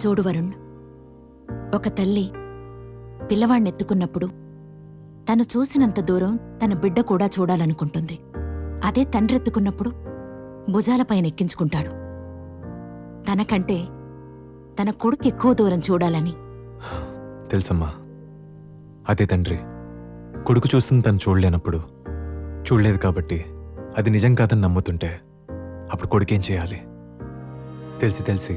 చూడు వరుణ్, ఒక తల్లి పిల్లవాణ్ణెత్తుకున్నప్పుడు తను చూసినంత దూరం తన బిడ్డ కూడా చూడాలనుకుంటుంది. అదే తండ్రెత్తుకున్నప్పుడు భుజాలపైన ఎక్కించుకుంటాడు. తనకంటే తన కొడుకు ఎక్కువ దూరం చూడాలని. తెలుసమ్మా, అదే తండ్రి కొడుకు చూస్తుంది తను చూడలేనప్పుడు, చూడలేదు కాబట్టి అది నిజం కాదని నమ్ముతుంటే అప్పుడు కొడుకేం చేయాలి? తెలిసి తెలిసి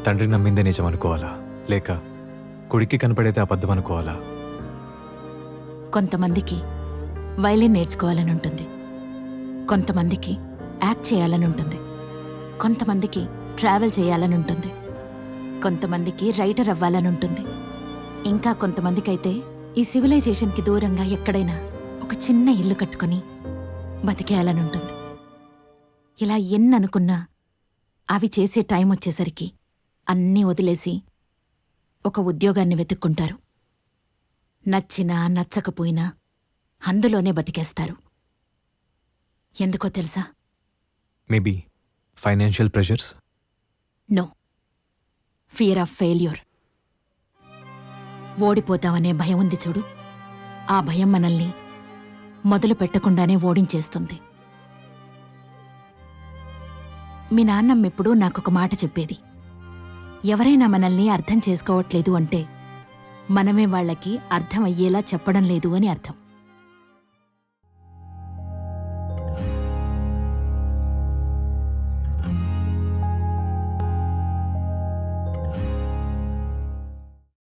తండ్రి నమ్మిందే నిజం అనుకోవాలా, లేక కొడుక్కి కనపడేదే అబద్ధం అనుకోవాలా? కొంతమందికి వైలిన్ నేర్చుకోవాలని ఉంటుంది, కొంతమందికి యాక్ట్ చేయాలని ఉంటుంది, కొంతమందికి ట్రావెల్ చేయాలని ఉంటుంది, కొంతమందికి రైటర్ అవ్వాలని ఉంటుంది, ఇంకా కొంతమందికైతే ఈ సివిలైజేషన్కి దూరంగా ఎక్కడైనా ఒక చిన్న ఇల్లు కట్టుకుని బతికేయాలని ఉంటుంది. ఇలా ఎన్ననుకున్నా అవి చేసే టైం వచ్చేసరికి అన్నీ వదిలేసి ఒక ఉద్యోగాన్ని వెతుక్కుంటారు. నచ్చినా నచ్చకపోయినా అందులోనే బతికేస్తారు. ఎందుకో తెలుసా? Maybe financial pressures. No, fear of failure. ఓడిపోతామనే భయం ఉంది చూడు, ఆ భయం మనల్ని మొదలు పెట్టకుండానే ఓడించేస్తుంది. మీ నాన్నమ్మెప్పుడూ నాకొక మాట చెప్పేది, ఎవరైనా మనల్ని అర్థం చేసుకోవట్లేదు అంటే మనమే వాళ్ళకి అర్థం అయ్యేలా చెప్పడం లేదు అని అర్థం.